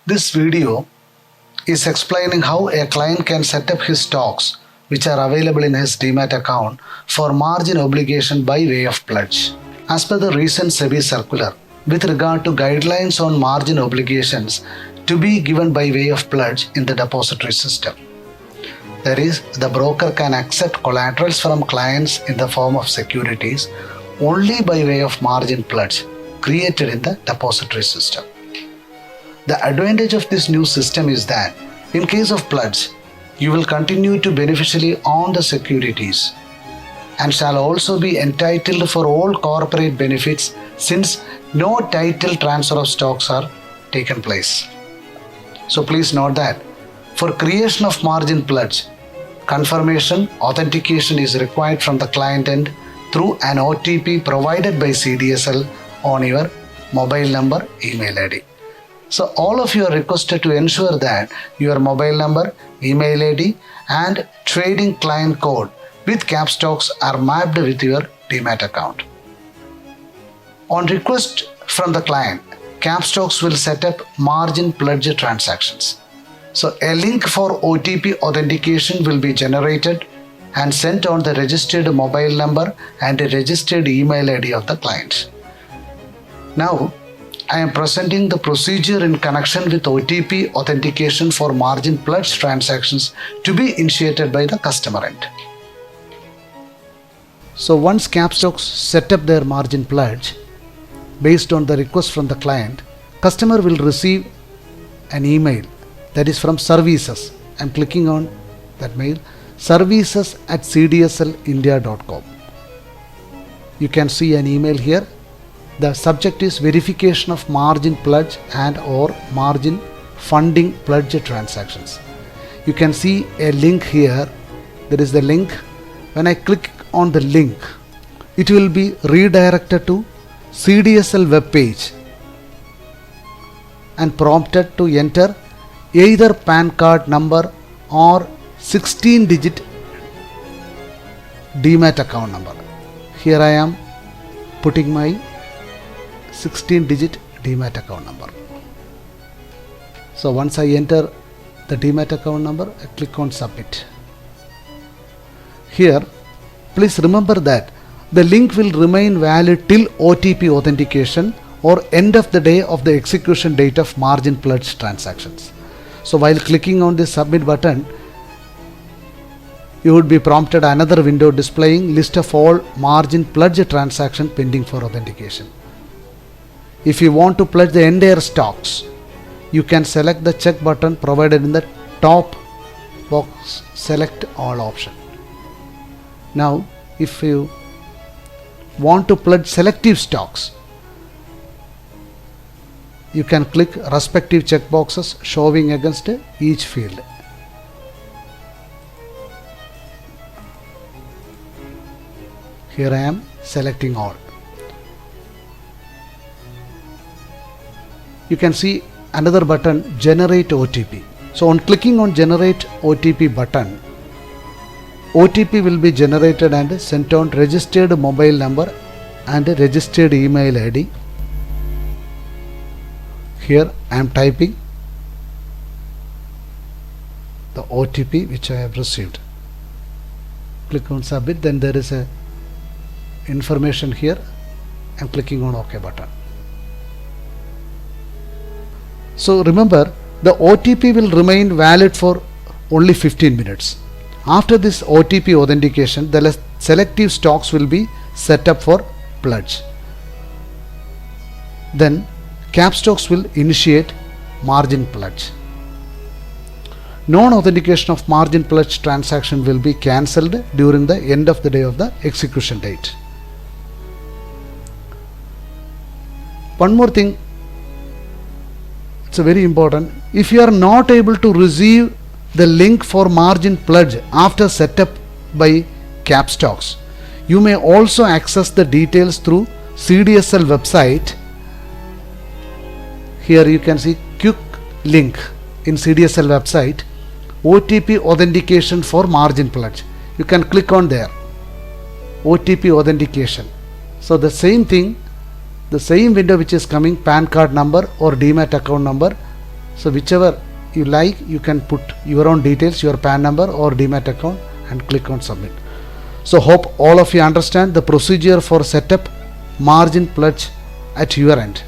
This video is explaining how a client can set up his stocks which are available in his Demat account for margin obligation by way of pledge. As per the recent SEBI circular with regard to guidelines on margin obligations to be given by way of pledge in the depository system. That is, the broker can accept collaterals from clients in the form of securities only by way of margin pledge created in the depository system. The advantage of this new system is that in case of pledge, you will continue to beneficially own the securities and shall also be entitled for all corporate benefits since no title transfer of stocks are taken place. So please note that for creation of margin pledge, confirmation authentication is required from the client end through an OTP provided by CDSL on your mobile number, email ID. So all of you are requested to ensure that your mobile number, email ID and trading client code with cap stocks are mapped with your Demat account. On request from the client, cap stocks will set up margin pledge transactions. So a link for OTP authentication will be generated and sent on the registered mobile number and the registered email ID of the client. Now, I am presenting the procedure in connection with OTP authentication for margin pledge transactions to be initiated by the customer end. So once Capstocks set up their margin pledge based on the request from the client, customer will receive an email that is from services. I am clicking on that mail, services@cdslindia.com. You can see an email here. The subject is verification of margin pledge and or margin funding pledge transactions. You can see a link here. There is the link. When I click on the link, it will be redirected to CDSL web page and prompted to enter either PAN card number or 16-digit Demat account number. Here I am putting my 16-digit Demat account number. So once I enter the Demat account number, I click on submit. Here, please remember that the link will remain valid till OTP authentication or end of the day of the execution date of margin pledge transactions. So while clicking on the submit button, you would be prompted another window displaying list of all margin pledge transaction pending for authentication. If you want to pledge the entire stocks, you can select the check button provided in the top box, select all option. Now, if you want to pledge selective stocks, you can click respective check boxes showing against each field. Here I am selecting all. You can see another button, generate OTP. So on clicking on generate OTP button, OTP will be generated and sent on registered mobile number and registered email ID. Here I am typing the OTP which I have received. Click on submit, then there is a information here. I am clicking on OK button. So remember, the OTP will remain valid for only 15 minutes. After this OTP authentication, the selective stocks will be set up for pledge. Then Capstocks will initiate margin pledge. Non-authentication of margin pledge transaction will be cancelled during the end of the day of the execution date. One more thing, it's very important. If you are not able to receive the link for margin pledge after setup by Capstocks, you may also access the details through CDSL website. Here you can see quick link in CDSL website, OTP authentication for margin pledge. You can click on there, OTP authentication. So the same thing, the same window which is coming, PAN card number or Demat account number, So whichever you like, you can put your own details, your PAN number or Demat account, and click on submit. So hope all of you understand the procedure for setup margin pledge at your end.